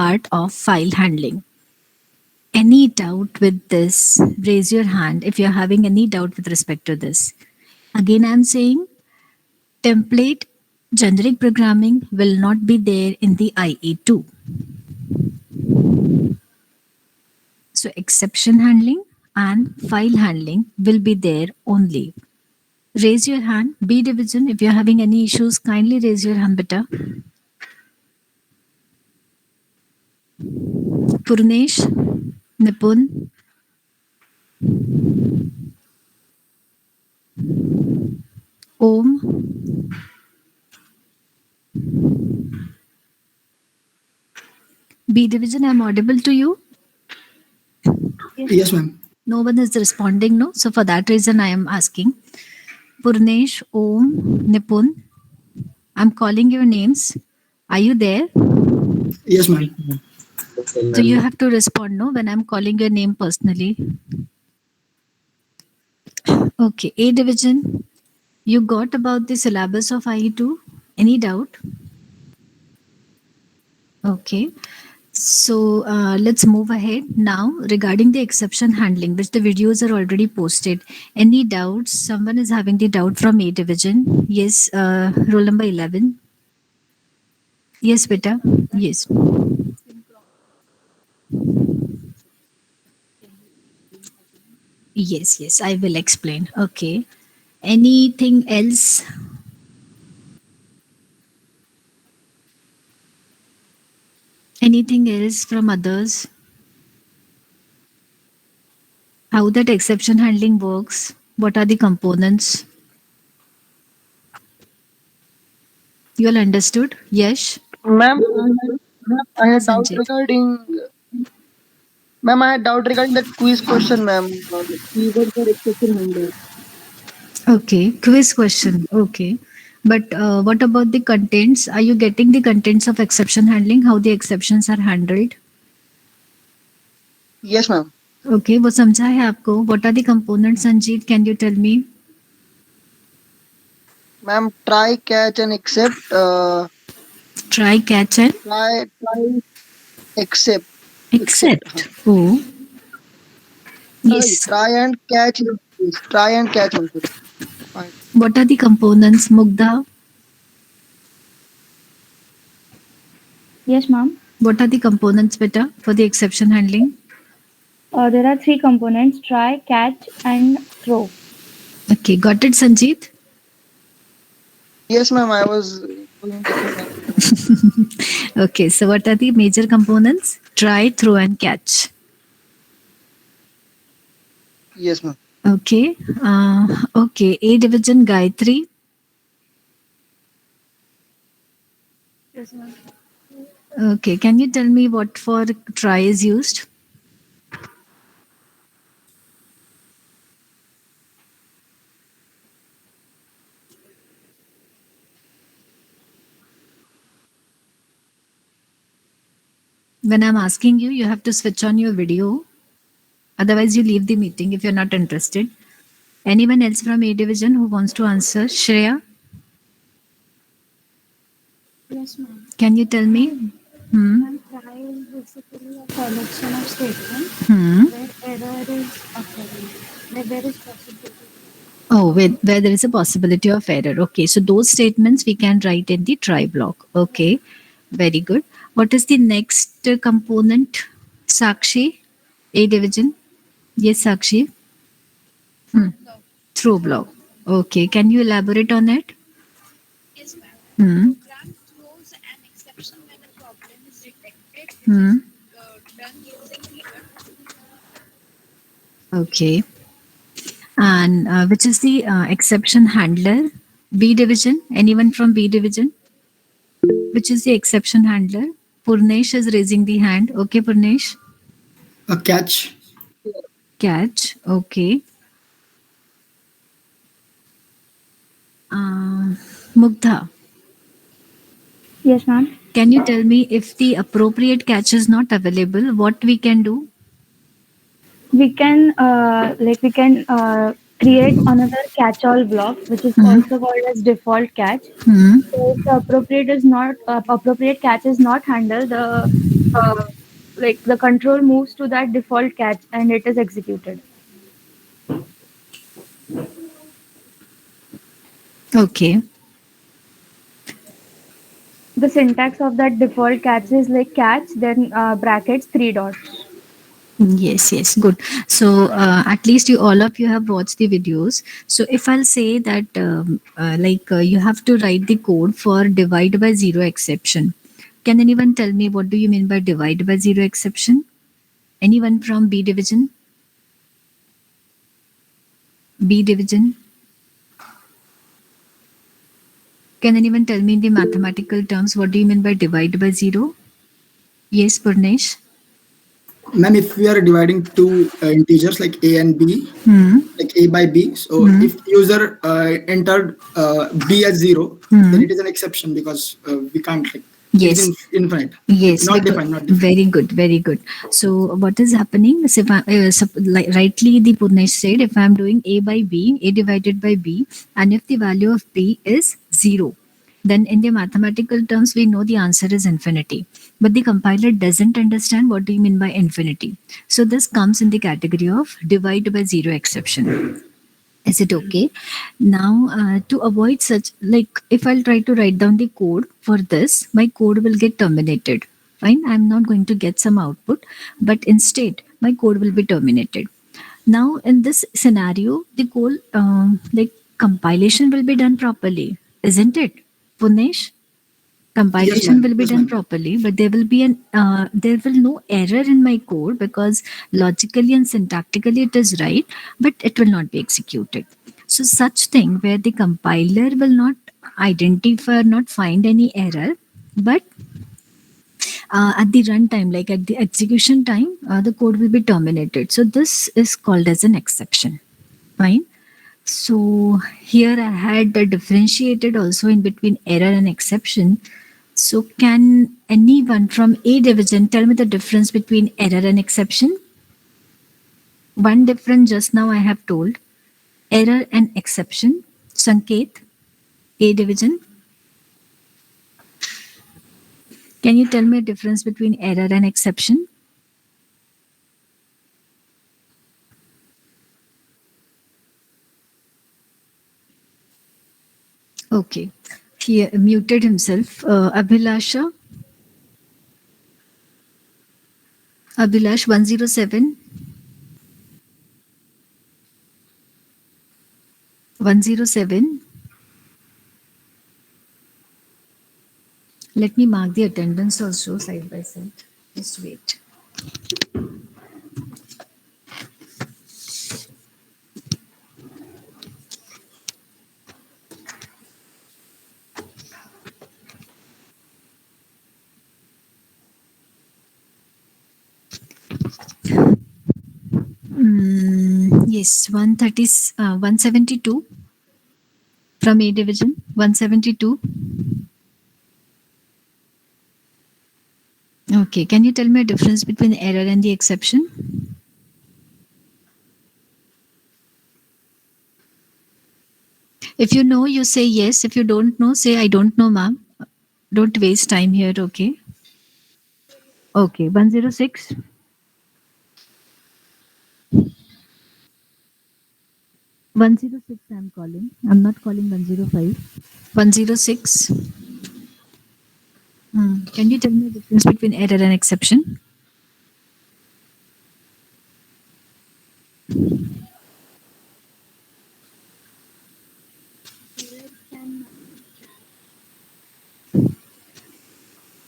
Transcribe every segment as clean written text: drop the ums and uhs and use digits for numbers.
part of file handling. Any doubt with this? Raise your hand if you're having any doubt with respect to this. Again, I'm saying template generic programming will not be there in the IE2. So exception handling and file handling will be there only. Raise your hand. B division, if you're having any issues, kindly raise your hand, beta. Purnesh, Nipun, Om. B division, I'm audible to you? Yes, ma'am. No one is responding, no? So for that reason, I am asking. Purnesh, Om, Nipun, I'm calling your names. Are you there? Yes, ma'am. So you have to respond, no, when I'm calling your name personally. Okay, A division, you got about the syllabus of IE2? Any doubt? Okay. So let's move ahead now regarding the exception handling, which the videos are already posted. Any doubts? Someone is having the doubt from A division. Yes, roll number 11. Yes, beta. Yes. Yes, yes, I will explain. Okay. Anything else? Anything else from others? How that exception handling works? What are the components? You all understood? Yes. Ma'am, I had doubt Sanjit. regarding ma'am, I had doubt regarding that quiz question, ma'am. Keywords for exception handler. Okay, quiz question. Okay. But what about the contents? Are you getting the contents of exception handling? How the exceptions are handled? Yes, ma'am. Okay, वो समझा है आपको? What are the components, Sanjeev? Can you tell me? Ma'am, try, catch, and accept. Try, catch, and Try, accept. accept. Oh, Sorry, yes. try and catch. Yes, try and catch also. Fine. What are the components, Mugdha? Yes, ma'am. What are the components, beta, for the exception handling? There are three components: try, catch, and throw. Okay, got it, Sanjeev? Yes, ma'am. I was doing the same. Okay, so what are the major components? Try, throw, and catch. Yes, ma'am. Okay. Okay. A division Gayatri. Yes, ma'am. Okay. Can you tell me what for try is used? When I'm asking you, you have to switch on your video. Otherwise, you leave the meeting if you're not interested. Anyone else from A division who wants to answer? Shreya, Yes, ma'am. can you tell me? Ma'am, try is basically a collection of statements Hmm. where error is occurring, where there is possibility. Oh, where there is a possibility of error. Okay, so those statements we can write in the try block. Okay, very good. What is the next component? Sakshi, A division. Yes, Sakshi. Hmm. Through block. Okay, can you elaborate on it? Yes, ma'am. Hmm. Program throws an exception when a problem is detected, which Hmm. is done using the Okay. And which is the exception handler? B division. Anyone from B division? Which is the exception handler? Purnesh is raising the hand. Okay, Purnesh. A catch. Catch. Okay. Mugdha, Yes, ma'am. can you tell me if the appropriate catch is not available, what we can do? We can create another catch-all block, which is also called as default catch. Hmm. So if the appropriate catch is not handled, the like the control moves to that default catch and it is executed. Okay. The syntax of that default catch is like catch, then brackets, three dots. Yes, yes, good. So at least you all of you have watched the videos. So if I'll say that you have to write the code for divide by zero exception. Can anyone tell me what do you mean by divide by zero exception? Anyone from B division? B division? Can anyone tell me in the mathematical terms what do you mean by divide by zero? Yes, Purnesh. Ma'am, if we are dividing two integers like a and b, Hmm. like a by b, so Hmm. if user entered b as 0, Hmm. then it is an exception because we can't, like, it is Yes. infinite. Yes, Not because defined, not defined. very good, very good. So what is happening? So if like rightly the Purnesh said, if I am doing a by b, a divided by b, and if the value of b is zero, then in the mathematical terms we know the answer is infinity. But the compiler doesn't understand what do you mean by infinity. So this comes in the category of divide by zero exception. Is it okay? Now, to avoid such, like if I'll try to write down the code for this, my code will get terminated. Fine, I'm not going to get some output, but instead, my code will be terminated. Now, in this scenario, the code, like compilation will be done properly, isn't it, Punesh? Yes, Compilation ma'am. will be Yes, done ma'am. properly, but there will be an there will no error in my code because logically and syntactically it is right, but it will not be executed. So such thing where the compiler will not identify or not find any error, but at the runtime, like at the execution time, the code will be terminated. So this is called as an exception. Fine. So here I had differentiated also in between error and exception. So can anyone from A division tell me the difference between error and exception? One difference just now I have told. Error and exception. Sanket, A division. Can you tell me a difference between error and exception? Okay. He muted himself. Abhilasha. Abhilash 107. 107. Let me mark the attendance also side by side. Just wait. Yes, 130, 172 from A division. 172. Okay, can you tell me a difference between error and the exception? If you know, you say yes. If you don't know, say I don't know, ma'am. Don't waste time here, okay? Okay, 106. 106 I'm calling. I'm not calling 105. 106. Can you tell me the difference between error and exception?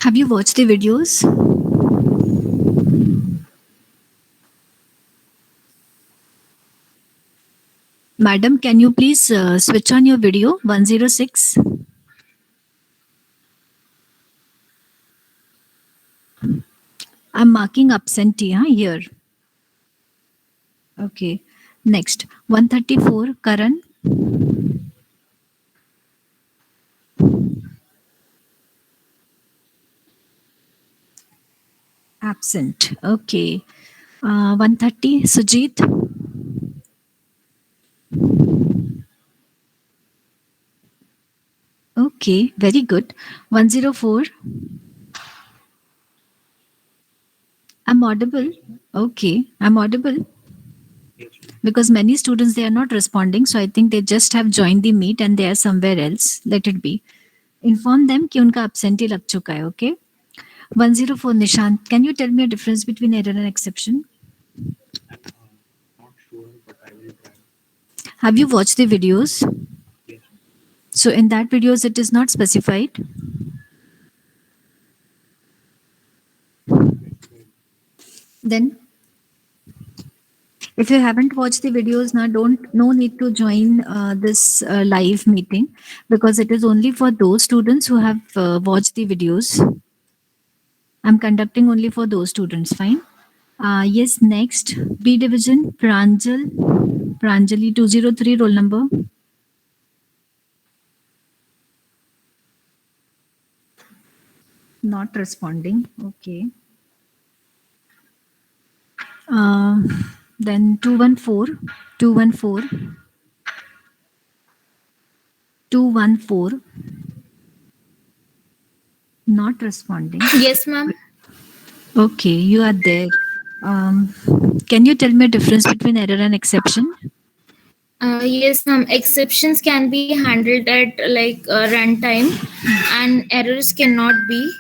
Have you watched the videos? Madam, can you please switch on your video? 106. I'm marking absentee here. Okay. Next, 134, Karan. Absent. Okay. 130, Sujit. Okay, very good. 104. I'm audible. Okay, I'm audible because many students they are not responding. So I think they just have joined the meet and they are somewhere else. Let it be. Inform them कि उनका absentee लग चुका है. Okay. 104 Nishant. Can you tell me a difference between error and exception? Have you watched the videos? So in that videos it is not specified. Then if you haven't watched the videos now, don't no need to join this live meeting because it is only for those students who have watched the videos. I'm conducting only for those students. Fine. Yes. Next, B division, Pranjali 203 roll number. Not responding. Okay. Then 214, 214, 214. Not responding. Yes, ma'am. Okay, you are there. Um, can you tell me a difference between error and exception? Yes, ma'am. Exceptions can be handled at runtime, and errors cannot be.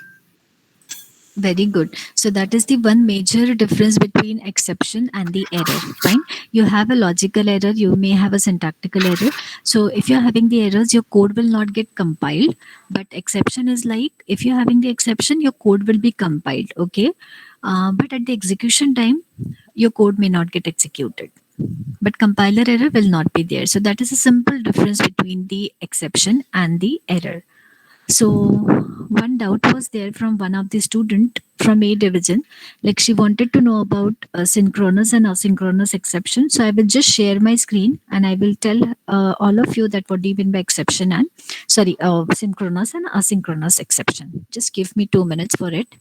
Very good. So that is the one major difference between exception and the error. Fine. You have a logical error, you may have a syntactical error. So if you're having the errors, your code will not get compiled. But exception is like if you're having the exception, your code will be compiled. Okay. But at the execution time, your code may not get executed. But compiler error will not be there. So that is a simple difference between the exception and the error. So one doubt was there from one of the student from A division, like she wanted to know about synchronous and asynchronous exception. So I will just share my screen and I will tell all of you that what do you mean by exception and synchronous and asynchronous exception. Just give me 2 minutes for it.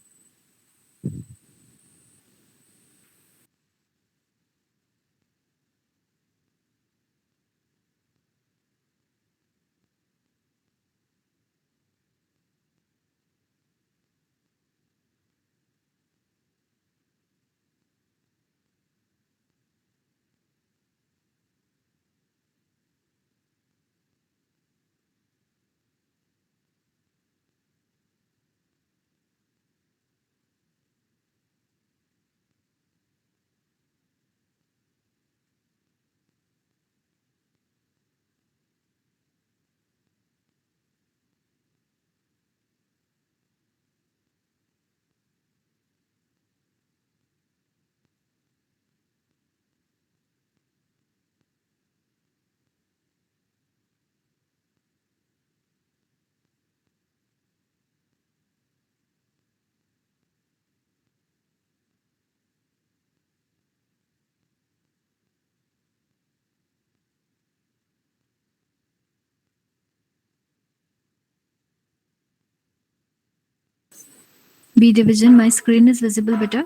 B division, my screen is visible better.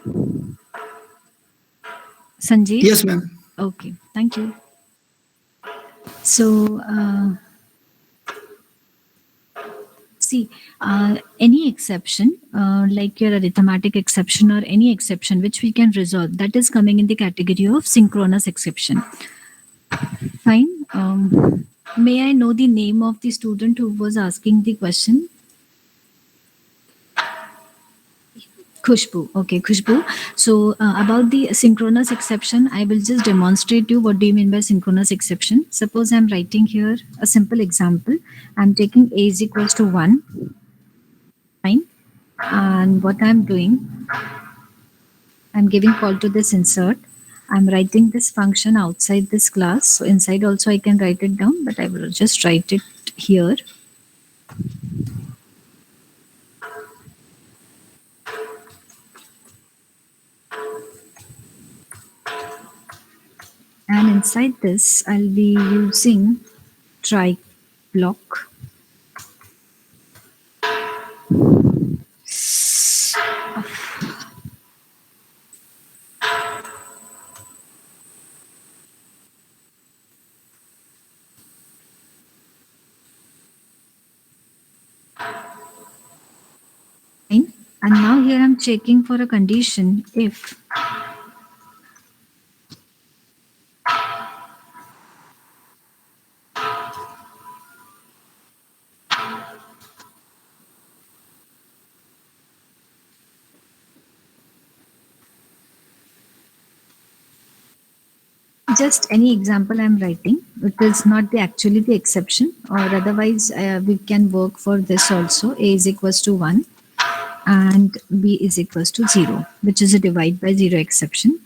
Sanjeev? Yes, ma'am. Okay, thank you. So, see, any exception, like your arithmetic exception or any exception which we can resolve, that is coming in the category of synchronous exception. Fine. May I know the name of the student who was asking the question? Khushbu. Okay, Khushbu. So about the synchronous exception, I will just demonstrate you what do you mean by synchronous exception. Suppose I'm writing here a simple example. I'm taking a is equals to 1. Fine. And what I'm doing, I'm giving call to this insert. I'm writing this function outside this class. So inside also I can write it down, but I will just write it here. And inside this, I'll be using try block. And now here I'm checking for a condition if just any example I'm writing. It is not the actually the exception, or otherwise we can work for this also. A is equals to 1 and B is equals to 0, which is a divide by 0 exception.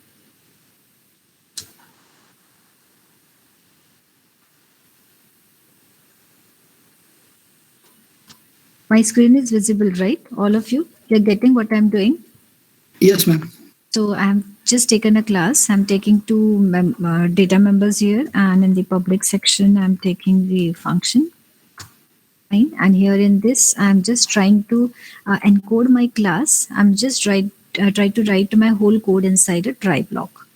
My screen is visible, right? All of you, you're getting what I'm doing? Yes, ma'am. So I've just taken a class. I'm taking two data members here, and in the public section, I'm taking the function. Fine. And here in this, I'm just trying to encode my class. I'm just try to write my whole code inside a try block.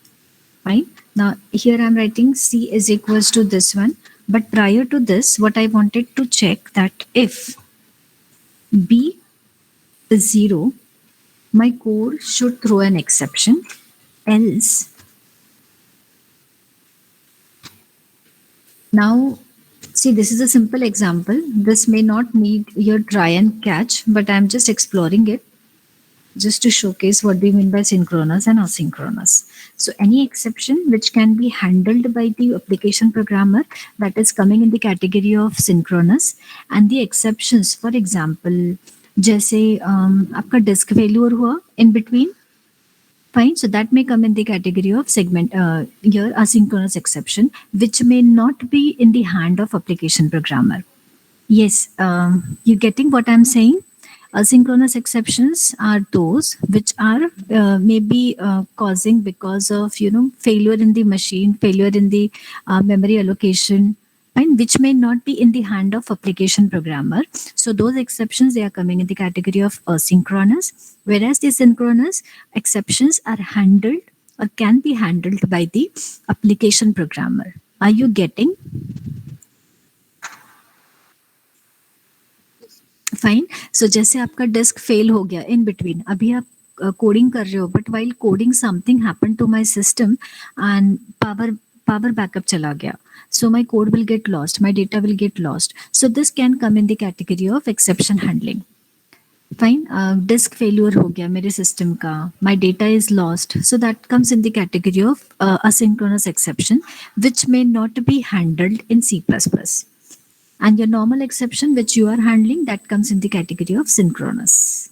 Fine. Now here I'm writing C is equals to this one. But prior to this, what I wanted to check that if B is 0, my code should throw an exception. Else, now see, this is a simple example. This may not need your try and catch, but I'm just exploring it just to showcase what we mean by synchronous and asynchronous. So any exception which can be handled by the application programmer, that is coming in the category of synchronous. And the exceptions, for example, जैसे आपका disk failure हुआ in between, fine, so that may come in the category of segment your asynchronous exception, which may not be in the hand of application programmer. Yes, you getting what I'm saying? Asynchronous exceptions are those which are maybe causing because of failure in the machine, failure in the memory allocation, and which may not be in the hand of application programmer. So those exceptions, they are coming in the category of asynchronous, whereas the synchronous exceptions are handled or can be handled by the application programmer. Are you getting? Fine. So जैसे आपका disc fail हो गया in between, अभी आप coding कर रहे हो, but while coding something happened to my system and power backup चला गया, so my code will get lost, my data will get lost. So this can come in the category of exception handling. Fine. Disk failure हो गया मेरे system का, my data is lost, so that comes in the category of asynchronous exception, which may not be handled in C++. And your normal exception which you are handling, that comes in the category of synchronous.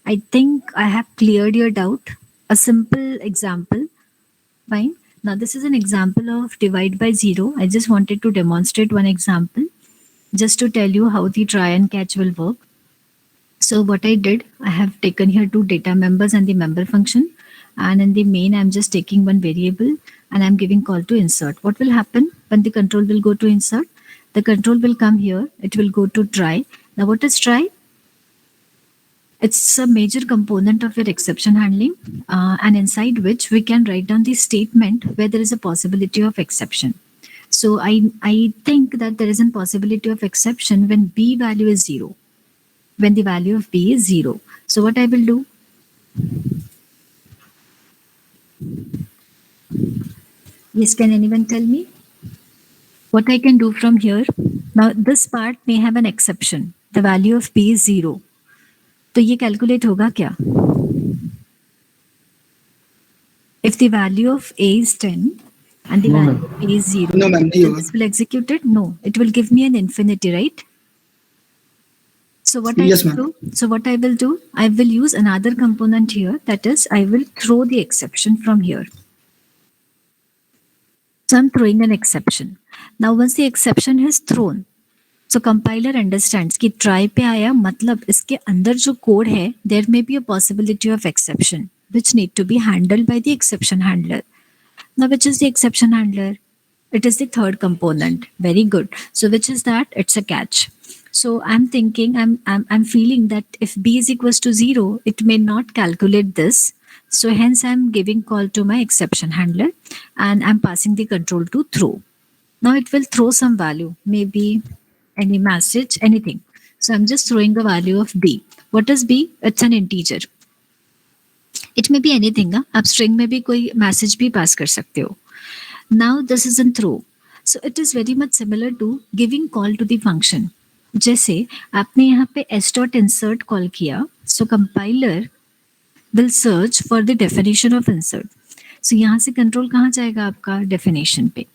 I think I have cleared your doubt. A simple example. Fine. Now this is an example of divide by 0. I just wanted to demonstrate one example just to tell you how the try and catch will work. So what I did, I have taken here two data members and the member function. And in the main, I'm just taking one variable and I'm giving call to insert. What will happen when the control will go to insert? The control will come here. It will go to try. Now what is try? It's a major component of your exception handling, and inside which we can write down the statement where there is a possibility of exception. So I think that there is a possibility of exception when B value is 0. When the value of B is 0. So what I will do? Yes, can anyone tell me? What I can do from here? Now this part may have an exception. The value of B is 0. तो ये calculate होगा क्या? If the value of A is 10 and the value of B is 0, No, ma'am, नहीं होगा. this will execute it? No, it will give me an infinity, right? So what Yes, I will ma'am. do? So what I will do? I will use another component here. That is, I will throw the exception from here. So I'm throwing an exception. Now once the exception is thrown, so compiler understands कि try पे आया मतलब इसके अंदर जो code है, there may be a possibility of exception which need to be handled by the exception handler. Now which is the exception handler? It is the third component. Very good. So which is that? It's a catch. So I'm thinking, I'm feeling that if B is equals to 0, it may not calculate this. So hence I'm giving call to my exception handler and I'm passing the control to throw. Now it will throw some value, maybe any message, anything. So I'm just throwing the value of B. What is B? It's an integer. It may be anything. आप string में भी कोई message भी pass कर सकते हो. Now this is in throw. So it is very much similar to giving call to the function. जैसे आपने यहाँ पे s dot insert call किया, so compiler will search for the definition of insert. So यहाँ से control कहाँ जाएगा आपका definition पे.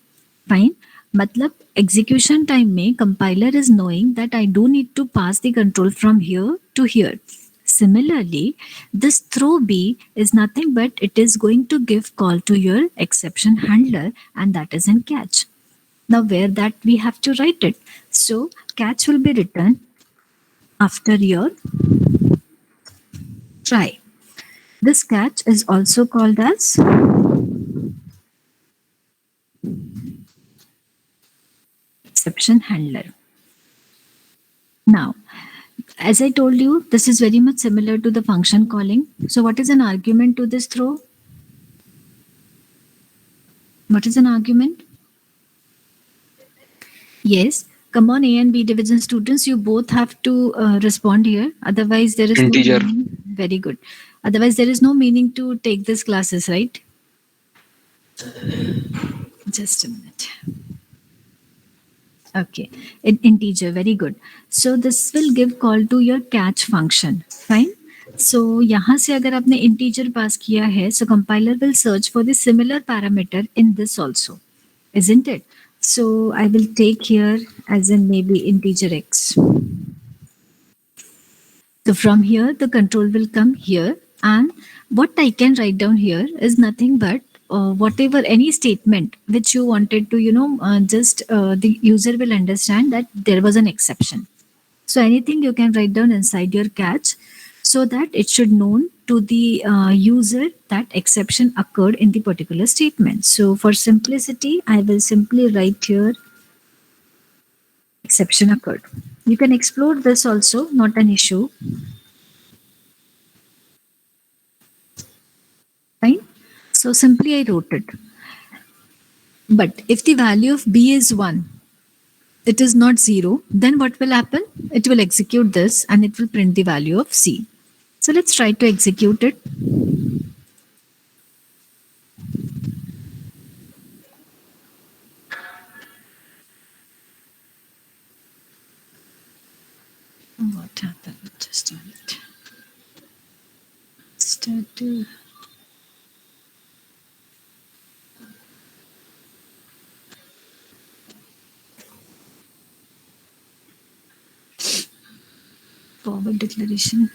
Fine. मतलब execution time में compiler is knowing that I do need to pass the control from here to here. Similarly, this throw B is nothing but it is going to give call to your exception handler, and that is in catch. Now where that we have to write it. So catch will be written after your try. This catch is also called as exception handler. Now, as I told you, this is very much similar to the function calling. So what is an argument to this throw? What is an argument? Yes. Come on, A and B division students, you both have to respond here. Otherwise, there is Integer. no meaning. Very good. Otherwise, there is no meaning to take these classes, right? Just a minute. Okay, integer, very good. So this will give call to your catch function. Fine. So यहाँ से अगर आपने integer pass किया है, so compiler will search for the similar parameter in this also, isn't it? So I will take here as in maybe integer x. So from here the control will come here, and what I can write down here is nothing but whatever any statement which you wanted to, the user will understand that there was an exception. So anything you can write down inside your catch so that it should known to the user that exception occurred in the particular statement. So for simplicity, I will simply write here exception occurred. You can explore this also, not an issue. Fine. So simply I wrote it. But if the value of B is 1, it is not 0, then what will happen? It will execute this and it will print the value of C. So let's try to execute it. What happened? Just a minute. Start to... Forward declaration.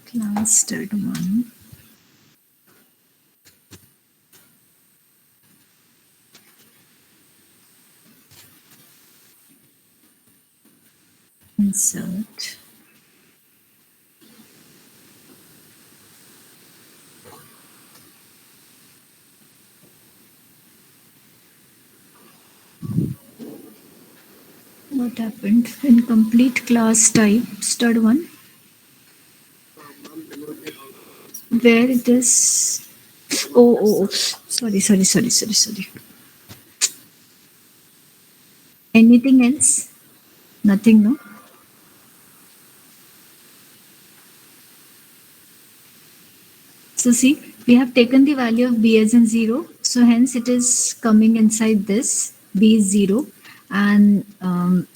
Class start 1. Insert. What happened? Incomplete class type stud1. Where it is. Oh. Sorry. Anything else? Nothing, no? So see, we have taken the value of B as in 0. So hence it is coming inside this. B is 0. And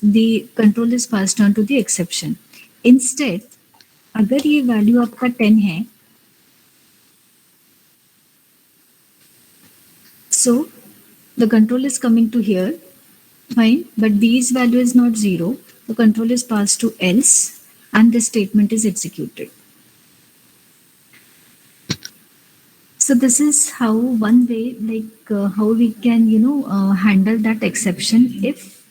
the control is passed on to the exception. Instead, अगर ये value आपका 10 है, so the control is coming to here, fine, but B's value is not 0. The control is passed to else and the statement is executed. So this is how one way, how we can, handle that exception if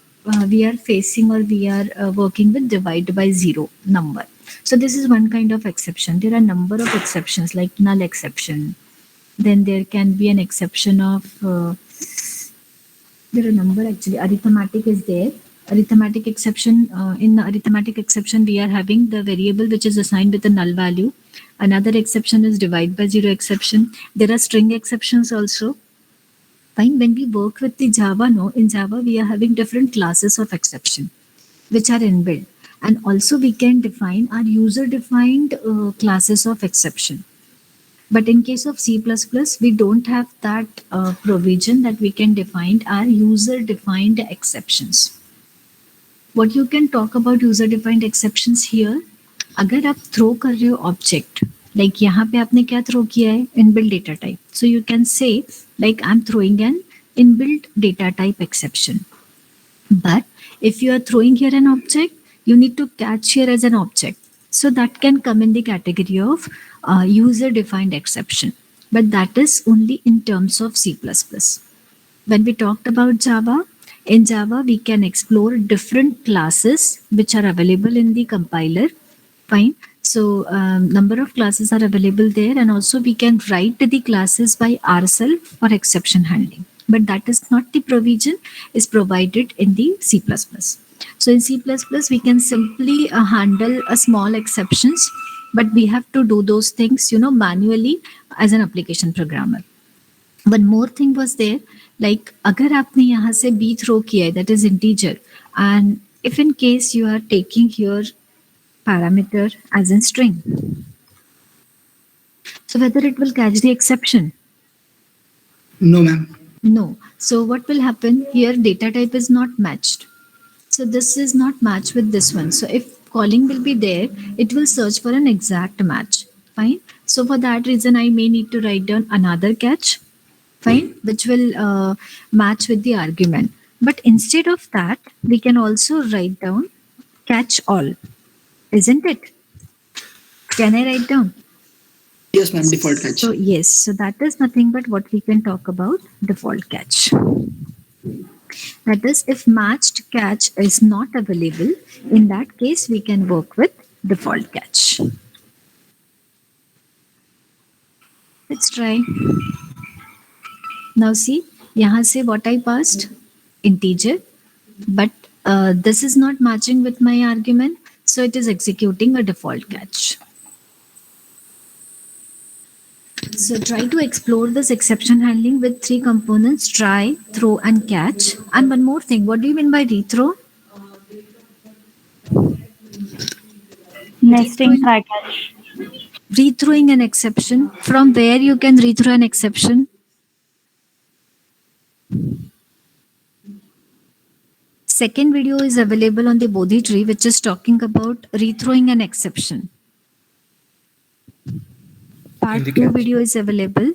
we are facing or we are working with divide by 0 number. So this is one kind of exception. There are a number of exceptions like null exception. Then there can be an exception of, there are a number actually, arithmetic is there. arithmetic exception. In the arithmetic exception, we are having the variable which is assigned with a null value. Another exception is divide by zero exception. There are string exceptions also. Fine. When we work with the Java, in Java we are having different classes of exception which are inbuilt, and also we can define our user-defined classes of exception. But in case of C++, we don't have that provision that we can define our user-defined exceptions. What you can talk about user-defined exceptions here, अगर आप throw कर रहे हो object, like यहाँ पे आपने क्या throw किया है, inbuilt data type. So you can say like I'm throwing an inbuilt data type exception. But if you are throwing here an object, you need to catch here as an object. So that can come in the category of user-defined exception. But that is only in terms of C++. When we talked about Java, in Java we can explore different classes which are available in the compiler. Fine. So number of classes are available there, and also we can write the classes by ourselves for exception handling. But that is not the provision is provided in the C++. So in C++, we can simply handle a small exceptions, but we have to do those things, manually as an application programmer. One more thing was there, like अगर आपने यहाँ से b throw किया है, that is integer, and if in case you are taking here parameter as in string, so whether it will catch the exception? No, ma'am. No. So what will happen here? Data type is not matched. So this is not matched with this one. So if calling will be there, it will search for an exact match. Fine. So for that reason, I may need to write down another catch. Fine. Which will match with the argument. But instead of that, we can also write down catch all. Isn't it? Can I write down? Yes, ma'am. Default catch. So yes, so that is nothing but what we can talk about default catch. That is, if matched catch is not available, in that case we can work with default catch. Let's try. Now see, यहाँ से what I passed? Integer, but this is not matching with my argument, so it is executing a default catch. So try to explore this exception handling with three components: try, throw, and catch. And one more thing, what do you mean by rethrow? Nesting try catch. Rethrowing an exception. From where you can rethrow an exception? Second video is available on the Bodhi tree, which is talking about rethrowing an exception. Part 2 video is available.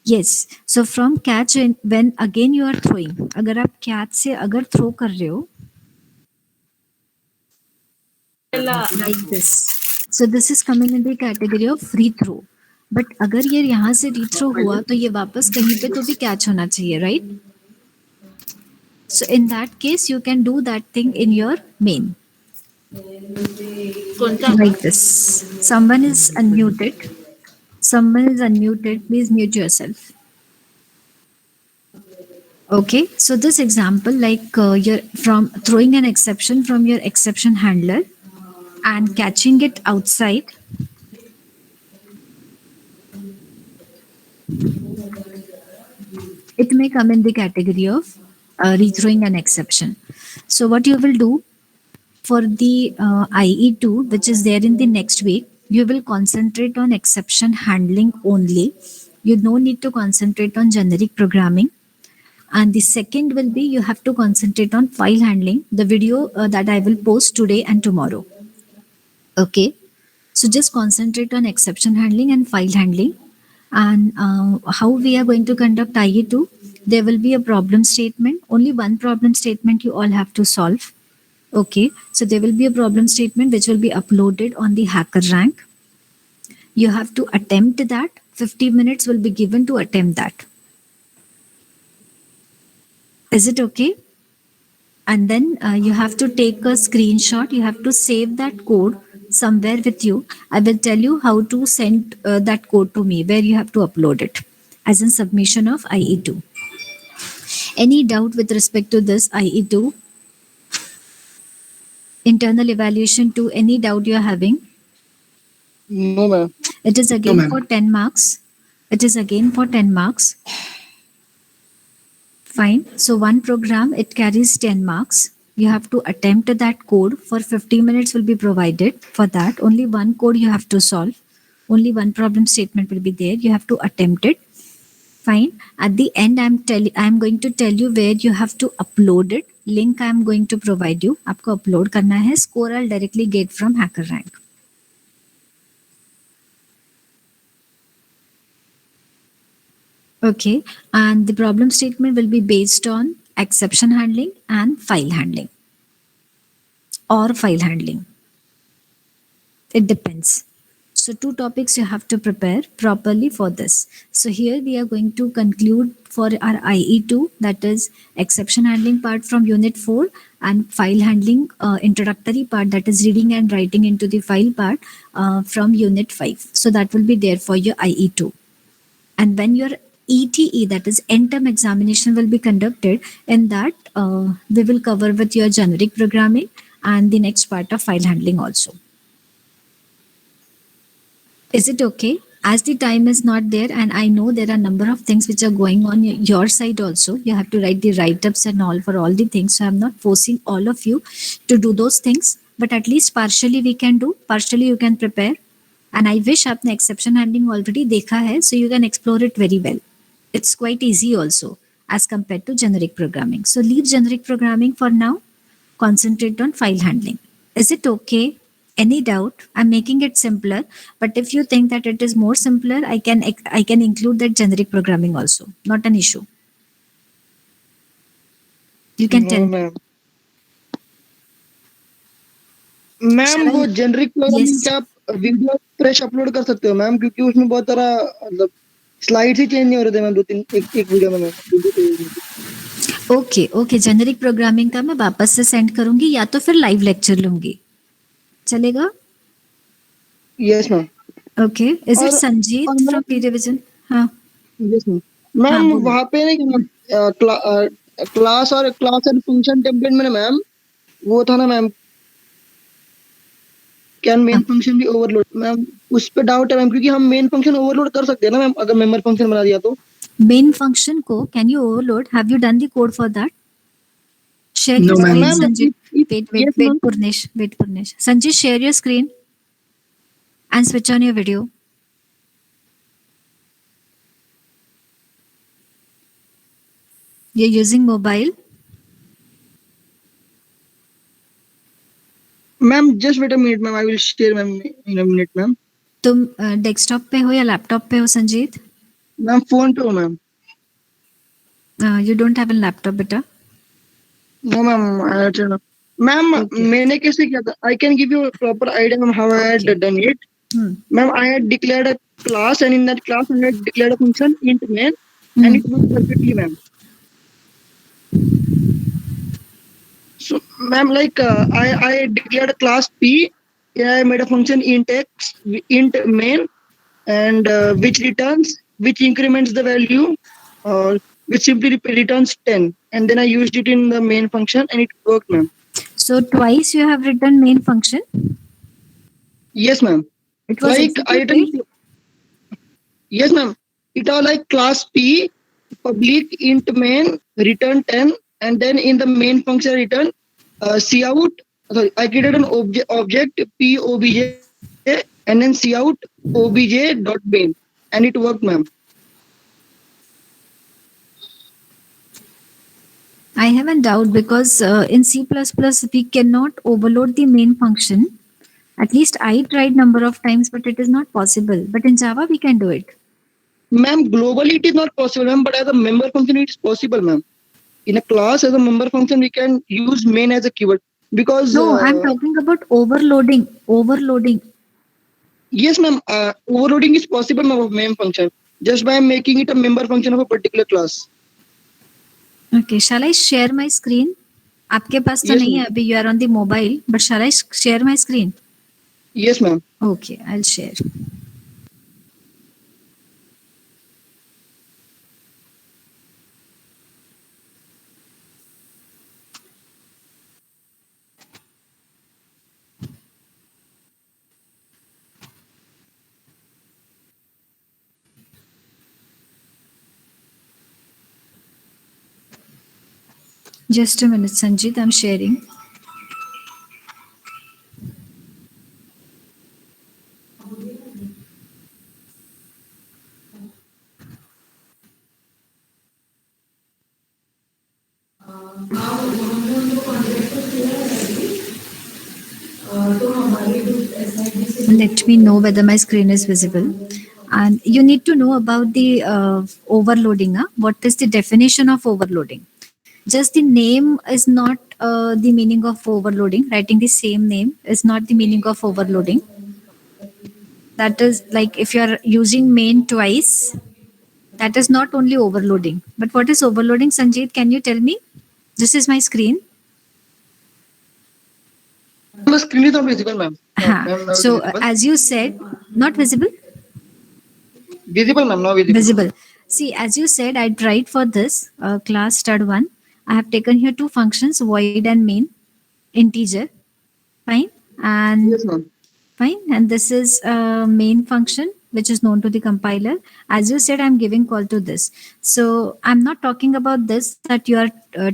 Yes. So from catch, when again you are throwing, अगर आप catch से अगर throw कर रहे हो, like this. So this is coming in the category of rethrow. But अगर ये यहाँ से rethrow हुआ, तो ये वापस कहीं पे तो भी catch होना चाहिए, right? So in that case, you can do that thing in your main. Like this. Someone is unmuted. Someone is unmuted. Please mute yourself. Okay. So this example, like you're from throwing an exception from your exception handler and catching it outside. It may come in the category of rethrowing an exception. So what you will do for the IE2, which is there in the next week, you will concentrate on exception handling only. You no need to concentrate on generic programming. And the second will be you have to concentrate on file handling, the video that I will post today and tomorrow. Okay. So just concentrate on exception handling and file handling. And how we are going to conduct IE2, there will be a problem statement. Only one problem statement you all have to solve. Okay, so there will be a problem statement which will be uploaded on the HackerRank. You have to attempt that. 50 minutes will be given to attempt that. Is it okay? And then you have to take a screenshot. You have to save that code somewhere with you. I will tell you how to send that code to me, where you have to upload it as in submission of IE2. Any doubt with respect to this IE2? Internal evaluation 2, any doubt you are having? No, ma'am. It is No, again ma'am. for 10 marks. It is again for 10 marks. Fine. So one program, it carries 10 marks. You have to attempt that code for 50 minutes will be provided for that. Only one code you have to solve. Only one problem statement will be there. You have to attempt it. Fine. At the end, I'm going to tell you where you have to upload it. Link I'm going to provide you. आपको upload करना है. Score I'll directly get from HackerRank. Okay, and the problem statement will be based on exception handling and file handling or file handling. It depends. So, two topics you have to prepare properly for this. So, here we are going to conclude for our IE2, that is exception handling part from Unit 4 and file handling introductory part, that is reading and writing into the file part from Unit 5. So, that will be there for your IE2. And when your ETE, that is end term examination, will be conducted, in that we will cover with your generic programming and the next part of file handling also. Is it okay? As the time is not there, and I know there are a number of things which are going on your side also. You have to write the write-ups and all for all the things. So I'm not forcing all of you to do those things, but at least partially we can do. Partially you can prepare. And I wish आपने exception handling already देखा है, so you can explore it very well. It's quite easy also as compared to generic programming. So leave generic programming for now. Concentrate on file handling. Is it okay? Any doubt? I'm making it simpler, but if you think that it is more simpler, I can include that generic programming also. Not an issue. You can No, tell. ma'am. Ma'am Shall I? वो generic programming Yes. क्या आप video fresh upload कर सकते हो ma'am, क्योंकि उसमें बहुत सारा मतलब स्लाइड्स ही चेंज नहीं हो रहे थे मैम, दो तीन एक वीडियो में ma'am. Okay okay, generic programming का मैं वापस से सेंड करूंगी, या तो फिर लाइव लेक्चर लूंगी. चलेगा? Yes ma'am. Okay. Is it और संजीत फ्रॉम पी डिवीजन? हाँ यस मैम. हाँ, मैम बोलो. वहाँ पे ना क्या मैम क्लास और फंक्शन टेम्पलेट में ना मैम वो था ना मैम, कैन मेन फंक्शन भी ओवरलोड मैम, उस पे डाउट है मैम, क्योंकि हम मेन फंक्शन ओवरलोड कर सकते हैं ना मैम अगर मेंबर फंक्शन बना दिया तो. मेन फंक्शन को can you overload? Have you done the code for that? Share No, your ma'am. screen, ma'am Sanjit. Yes ma'am. Wait, Purnesh. Sanjit, share your screen and switch on your video. You're using mobile. Ma'am just wait a minute ma'am, I will share ma'am in a minute ma'am. तुम desktop पे हो या laptop पे हो, Sanjeet? Ma'am phone पे हो ma'am. You don't have a laptop बेटा. No ma'am. Ma'am Okay. मैंने कैसे किया था, I can give you proper idea ma'am how I had Okay. Done it. Hmm. Ma'am, I had declared a class, and in that class, I had declared a function int main, and it worked perfectly, ma'am. So, ma'am, like I declared a class P, and I made a function int x, int main, and which increments the value, which simply returns 10, and then I used it in the main function, and it worked, ma'am. So twice you have written main function. Yes, ma'am. It was Like I executed. written. Yes, ma'am. It all like class P, public int main, return 10, and then in the main function return cout. Sorry, I created an object p obj and then cout obj dot main, and it worked, ma'am. I have a doubt because in C++ we cannot overload the main function. At least I tried number of times, but it is not possible. But in Java we can do it. Ma'am, globally it is not possible, ma'am, but as a member function it is possible, ma'am. In a class as a member function we can use main as a keyword because No, I'm talking about overloading. Overloading. yes, ma'am, overloading is possible, ma'am, of main function just by making it a member function of a particular class. Okay, shall I share my screen? आपके पास तो Yes, नहीं है ma'am. अभी, you are on the mobile, but shall I share my screen? Yes, ma'am. Okay, I'll share. Just a minute, Sanjit, I'm sharing. Let me know whether my screen is visible. And you need to know about the overloading. What is the definition of overloading? Just the name is not the meaning of overloading. Writing the same name is not the meaning of overloading. That is like if you are using main twice, that is not only overloading. But what is overloading, Sanjit? Can you tell me? This is my screen. My screen is not visible, ma'am. No, Huh. ma'am, not So visible. as you said, not visible. Visible, ma'am, not visible. Visible. See, as you said, I tried for this class stud 1. I have taken here two functions, void and main, integer. Fine. And Yes, ma'am. fine. And this is main function, which is known to the compiler. As you said, I'm giving call to this. So I'm not talking about this, that you are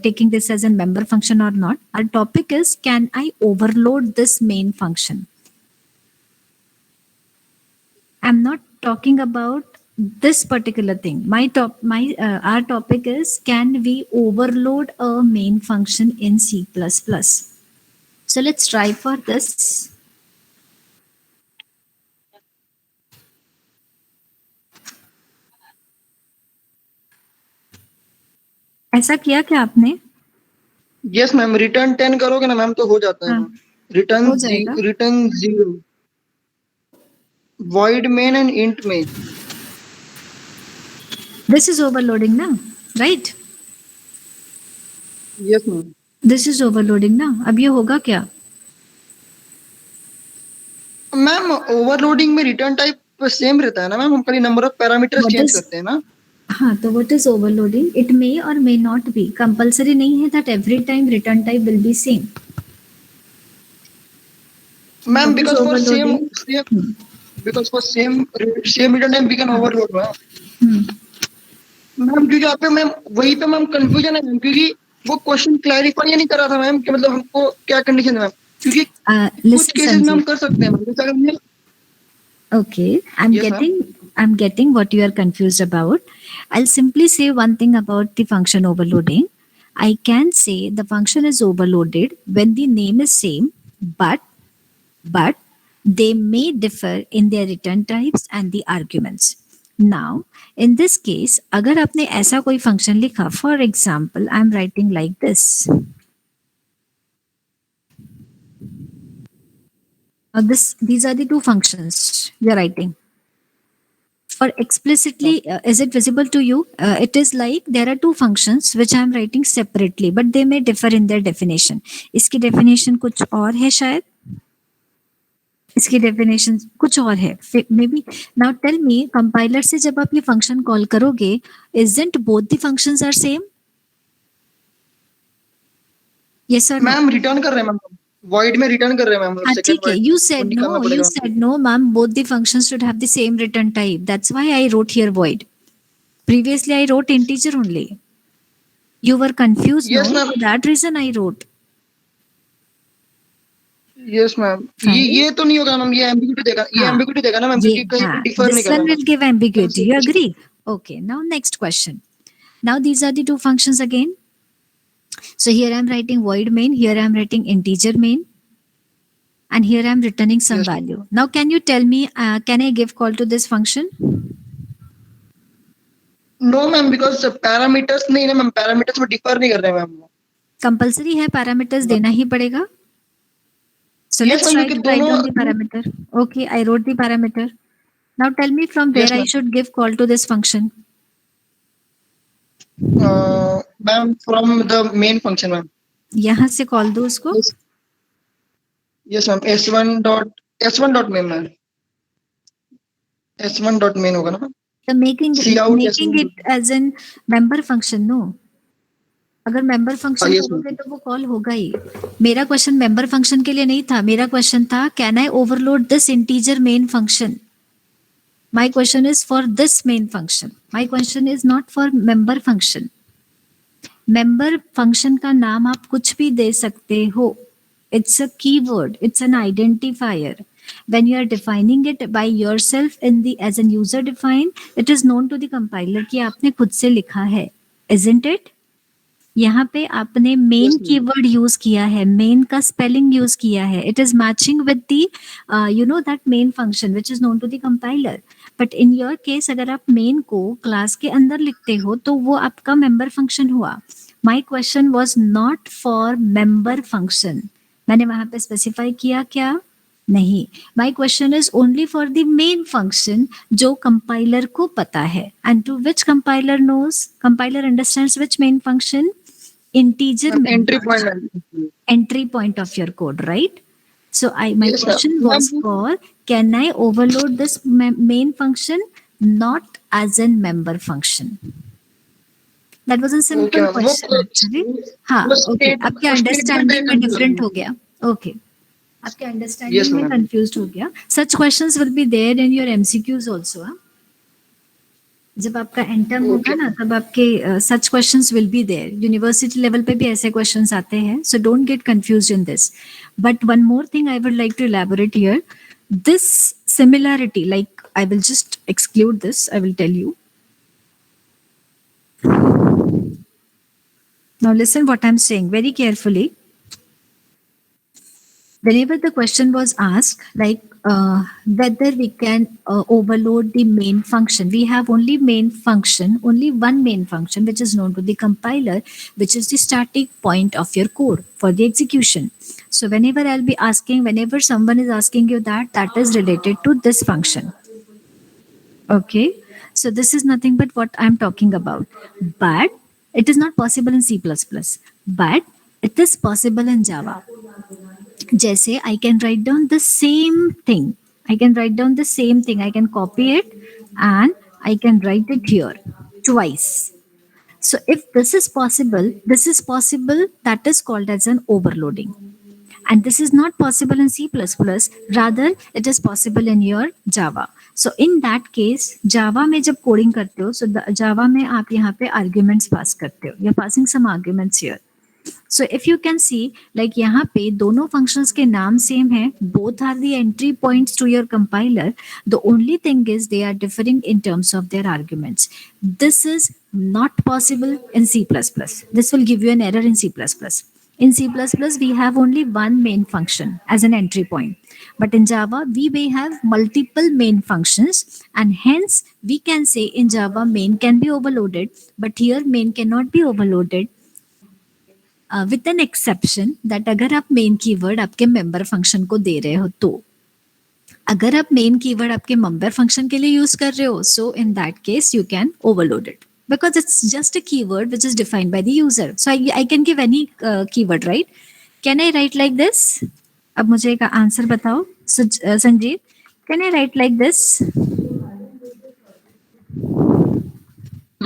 taking this as a member function or not. Our topic is, can I overload this main function? I'm not talking about this particular thing. Our topic is, can we overload a main function in C++? So let's try for this. ऐसा किया क्या आपने? Yes, ma'am. Return 10 करोगे ना ma'am तो हो जाता है हाँ, मैम. Return हो जाएगा. return 0. Void main and int main. This is overloading ना, right? Yes, ma'am. This is overloading ना. अब ये होगा क्या? मैम ओवरलोडिंग में रिटर्न टाइप सेम रहता है ना मैम, हम खाली number of parameters What change is- करते हैं ना. हाँ, तो what is overloading? It may or may not be. Compulsory नहीं है that every time return type will be same. Ma'am What is because for overloading? same return time we can overload ma'am. Hmm. Ma'am क्योंकि आप पे ma'am वही पे ma'am confusion है ma'am, क्योंकि वो क्वेश्चन क्लैरिफाई नहीं करा था मैम कि मतलब हमको क्या कंडीशन है मैम, क्योंकि कुछ Listen, केसेस में हम Sanjay. कर सकते हैं मैम. जैसे अगर हमने Okay, I'm Yes, ma'am. getting what you are confused about. I'll simply say one thing about the function overloading. I can say the function is overloaded when the name is same, but they may differ in their return types and the arguments. Now, in this case, अगर आपने ऐसा कोई function लिखा, for example, I'm writing like this. These are the two functions you're writing. For explicitly, is it visible to you? It is like there are two functions which I'm writing separately, but they may differ in their definition. इसकी definition कुछ और है शायद. इसकी definition कुछ और है. Maybe now tell me, compiler से जब आप ये function call करोगे, isn't both the functions are same? Yes or no? Ma'am return कर रहे हैं मैम, void में रिटर्न कर रहे हैं मैम. हाँ, second ठीक है. void You को said निकालना no. पड़ेगा You ma'am. said no, ma'am. Both the functions should have the same return type. That's why I wrote here void. Previously, I wrote integer only. You were confused, Yes, no? ma'am. For that reason, I wrote. Yes, ma'am. ये तो नहीं होगा ma'am, ये ambiguity देगा, ये हाँ. ambiguity देगा ना मैम, ये, क्योंकि कहीं हाँ, पे differ नहीं this कर रहा one ma'am. will give ambiguity. You agree? Okay. Now, next question. Now, these are the two functions again. So, here I'm writing void main. Here I'm writing integer main. And here I'm returning some Yes. value. Now, can you tell me, can I give call to this function? No ma'am, because parameters नहीं ना ma'am, parameters में differ नहीं कर रहे हैं ma'am. Compulsory है, parameters देना ही पड़ेगा. So Yes, let's ma'am, try क्योंकि to write down दोनों- the parameter. Okay, I wrote the parameter. Now tell me from where Yes, I ma'am. should give call to this function. Ma'am from the main function ma'am. यहाँ से call दो उसको. Yes ma'am, s1 dot main ma'am, s1 dot main होगा ना ma'am. So making Cout making S1. it as an member function, no. अगर member function yes, करोगे तो वो कॉल होगा ही. मेरा क्वेश्चन member function के लिए नहीं था. मेरा क्वेश्चन था, can I overload this integer main function? My question is for this main function. My question is not for member function. Member function का नाम आप कुछ भी दे सकते हो. It's a keyword, it's an identifier. When you are defining it by yourself as an user define, it is known to the compiler कि आपने खुद से लिखा है, isn't it? यहाँ पे आपने main Yes, ma'am. Keyword use किया है, मेन का स्पेलिंग यूज किया है. It is matching with the that main function which is known to the compiler. But in your case अगर आप मेन को क्लास के अंदर लिखते हो तो वो आपका मेंबर फंक्शन हुआ. My question was not for member function. मैंने वहां पे स्पेसिफाई किया क्या? नहीं. My question is only for the main function जो कंपाइलर को पता है. And to which compiler knows? Compiler understands which main function? Integer Entry member, point. entry point of your code, right? So my Yes, sir. question was for, can I overload this main function? Not as a member function. That was a simple Okay, question actually. हाँ, okay. आपके understanding में different हो गया. Okay. आपके understanding Yes, में ma'am. confused हो गया. Such questions will be there in your MCQs also. हाँ? जब आपका एंटम होगा ना तब आपके सच questions will be there. University level पे भी ऐसे क्वेश्चंस आते हैं. So don't get confused in this. But one more thing I would like to elaborate here. This similarity, like I will just exclude this. I will tell you. Now listen what I am saying very carefully. Whenever the question was asked, like whether we can overload the main function, we have only main function, only one main function, which is known to the compiler, which is the static point of your code for the execution. So whenever I'll be asking, whenever someone is asking you that, that is related to this function. Okay. So this is nothing but what I'm talking about. But it is not possible in C++. But it is possible in Java. जैसे I can write down the same thing. I can write down the same thing. I can copy it and I can write it here twice. So if this is possible, that is called as an overloading. And this is not possible in C++, rather it is possible in your Java. So in that case, Java में जब coding करते हो, so Java में आप यहाँ पे arguments pass करते हो. You're passing some arguments here. So if you can see, like यहाँ पे दोनों functions के नाम same है, both are the entry points to your compiler. The only thing is they are differing in terms of their arguments. This is not possible in C++. This will give you an error in C++. In C++, we have only one main function as an entry point. But in Java, we may have multiple main functions, and hence we can say in Java main can be overloaded, but here main cannot be overloaded. With an exception that अगर आप main keyword आपके member function को दे रहे हो तो, अगर आप main keyword आपके member function के लिए use कर रहे हो, so in that case you can overload it because it's just a keyword which is defined by the user. So I can give any keyword, right? Can I write like this? अब मुझे एक answer बताओ. Sanjeev, can I write like this?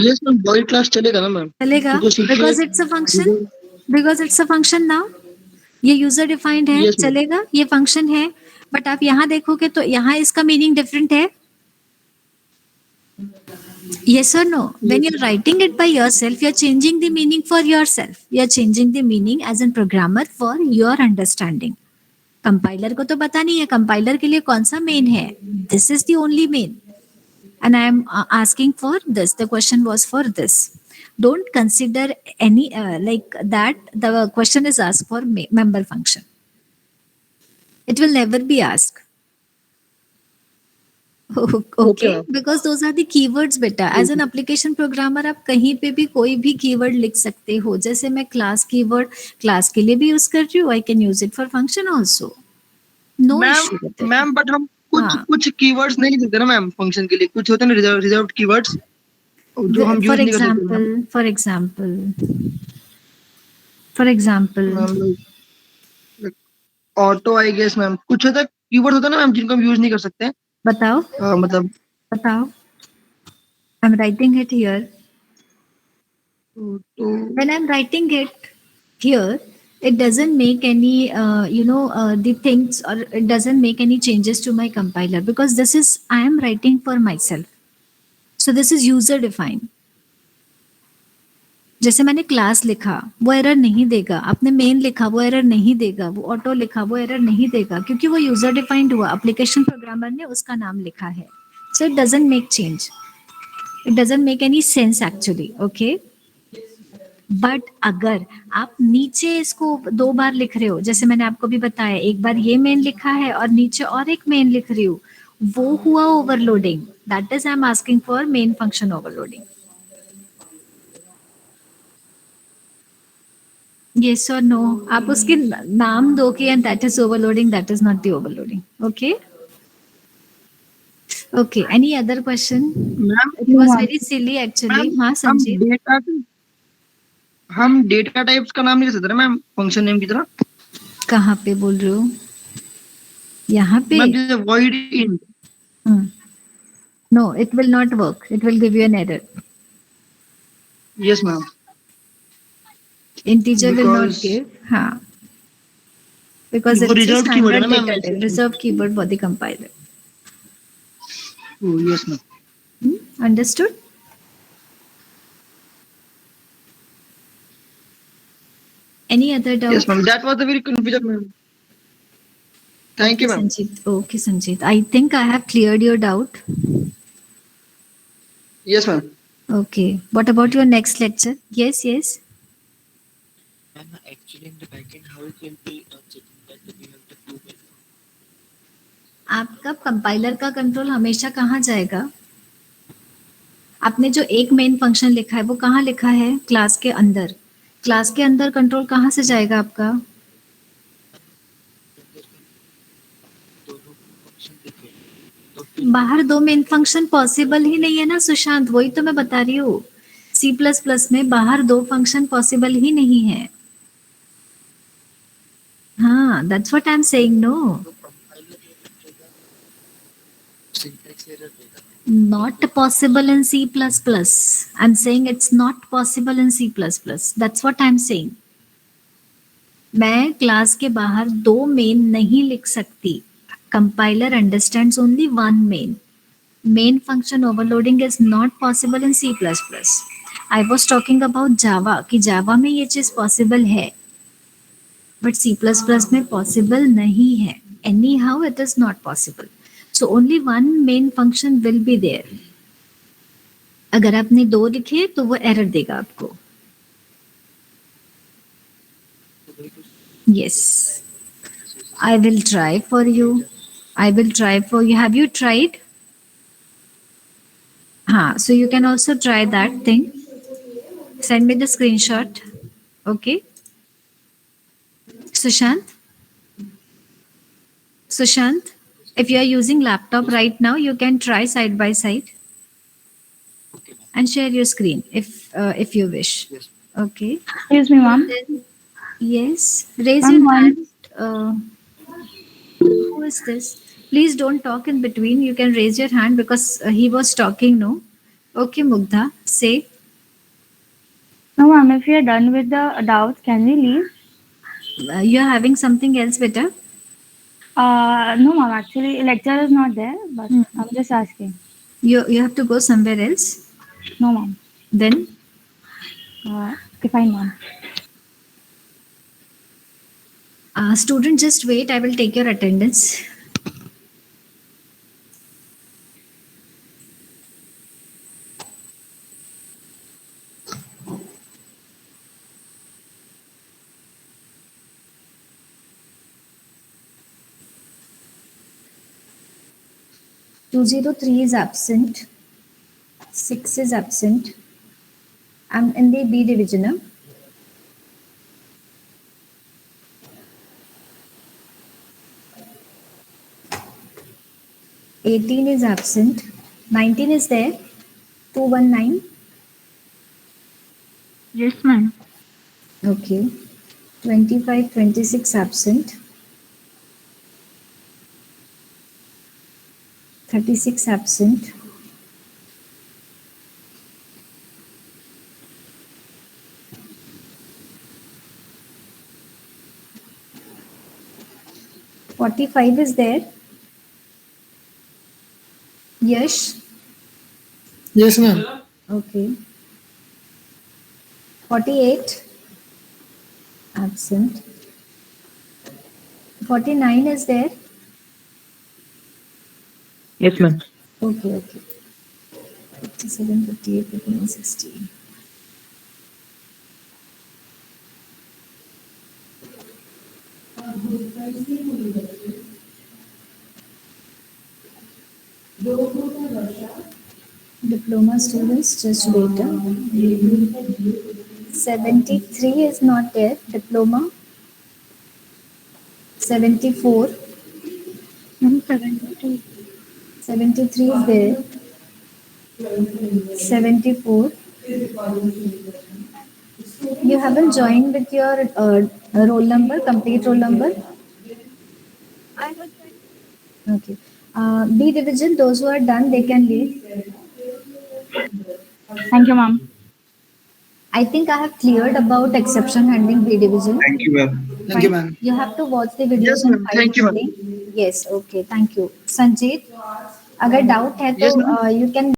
Yes, ma'am. Boy class चलेगा ना ma'am. चलेगा because it's a function. Because it's a function now. ये user defined है. Yes, ma'am. चलेगा, ये फंक्शन है. बट आप यहाँ देखोगे तो यहाँ इसका मीनिंग डिफरेंट है. Yes or no? When you're writing it by yourself, you're changing the meaning for yourself. You're changing the meaning as a programmer for your understanding. Compiler को तो पता नहीं है कंपाइलर के लिए कौन सा मेन है. This is the only main. And I am asking for this. The question was for this. Don't consider any like that. The question is asked for member function. It will never be asked. Okay, because those are the keywords beta. As an application programmer आप कहीं पे भी कोई भी keyword लिख सकते हो. जैसे मैं class keyword class के लिए भी use कर रही हूँ. I can use it for function also. No issue with it. Ma'am but हम कुछ keywords नहीं लिख सकते ना मैम फंक्शन के लिए. कुछ होते हैं ना reserved keywords जो हम यूज नहीं कर सकते. For example, auto I guess ma'am. कुछ होता है कीवर्ड होता है ना मैम जिनको हम यूज नहीं कर सकते. बताओ. मतलब बताओ. I'm writing it here. तो When I'm writing it here, it doesn't make any the things, or it doesn't make any changes to my compiler because this is I am writing for myself. So this is user defined. जैसे मैंने class लिखा वो error नहीं देगा, आपने main लिखा वो error नहीं देगा, वो ऑटो लिखा वो एरर नहीं देगा, क्योंकि वो यूजर डिफाइंड हुआ, एप्लीकेशन प्रोग्रामर ने उसका नाम लिखा है. So it doesn't make change, it doesn't make any sense actually. Okay, but अगर आप नीचे इसको 2 बार लिख रहे हो, जैसे मैंने आपको भी बताया, एक बार ये मेन लिखा है और नीचे और एक मेन लिख रही हूँ, वो हुआ overloading. That is I am asking for main function overloading. Yes or no? आप उसके नाम दो कि and that is overloading, that is not the overloading. Okay? Okay. Any other question? Ma'am It was very silly actually. हाँ संजीव. हम data types का नाम नहीं ले सकते ना मैम फंक्शन नेम की तरह. कहाँ पे बोल रहे हो? यहाँ पे? मैम जैसे void int. No, it will not work. It will give you an error. Yes ma'am. Integer will not Because- give. हाँ. Because वो it's just reserved keyword है ना standard ma'am, data type, reserved keyword for the compiler. Oh yes ma'am. Understood? Any other doubt? Yes ma'am. That was the very confusion ma'am. Thank you ma'am. Sanjeet. Okay, Sanjeet. I think I have cleared your doubt. Yes ma'am. Okay. What about your next lecture? Yes, yes. And actually in the backend, how it will be checking that we have the two methods. आपका compiler का control हमेशा कहाँ जाएगा? आपने जो एक main function लिखा है वो कहाँ लिखा है? क्लास के अंदर. क्लास के अंदर कंट्रोल कहाँ से जाएगा आपका? दोनों फंक्शन देखे तो फिर बाहर 2 मेन फंक्शन पॉसिबल ही नहीं है ना सुशांत, वही तो मैं बता रही हूँ. C++ में बाहर 2 फंक्शन पॉसिबल ही नहीं है. हाँ, that's what I'm saying. No, तो कंपाइलर ये देगा सिंटैक्स एरर देगा. not possible in C++. I'm saying it's not possible in C++. That's what I'm saying. मैं क्लास के बाहर 2 मेन नहीं लिख सकती. Compiler understands only 1 main. Main function overloading is not possible in C++. I was talking about Java कि Java में ये चीज possible है, but C++ में possible नहीं है. Anyhow, it is not possible. So only 1 main function will be there. अगर आपने 2 लिखे तो वो error देगा आपको. Yes, I will try for you. I will try for you. Have you tried? So you can also try that thing. Send me the screenshot. Okay. Sushant? Sushant, if you are using laptop right now, you can try side by side Okay ma'am. and share your screen if you wish. Yes. Okay. Excuse me, ma'am. Then, yes, raise Ma'am, your one- hand. Who is this? Please don't talk in between. You can raise your hand because he was talking, no? Okay, Mugdha, say. No, ma'am. If we are done with the doubts, can we leave? You are having something else, beta? No, ma'am. Actually, lecture is not there, but Hmm. I'm just asking. You have to go somewhere else. No, ma'am. Then Okay, fine, ma'am. student, just wait. I will take your attendance. Two zero three is absent. 6 is absent. I'm in the B division. Huh? Eighteen is absent. 19 is there. 219. Yes, ma'am. Okay. 25, 26 absent. 36 absent. 45 is there. Yes. Yes, ma'am. Okay. 48 absent. 49 is there. Yes, ma'am. Okay. 57, 58, 59, 60. Diploma students, just wait. 73 is not there. Diploma. 74. 73. 73 is there. 74. You haven't joined with your roll number, complete roll number? I was Okay. B division, those who are done, they can leave. Thank you, ma'am. I think I have cleared about exception handling B division. Thank you, ma'am. Thank you, ma'am. You have to watch the videos Yes, and ma'am. Thank you, ma'am. Yes, okay, thank you. Sanjeet, अगर doubt है तो Yes, ma'am. you can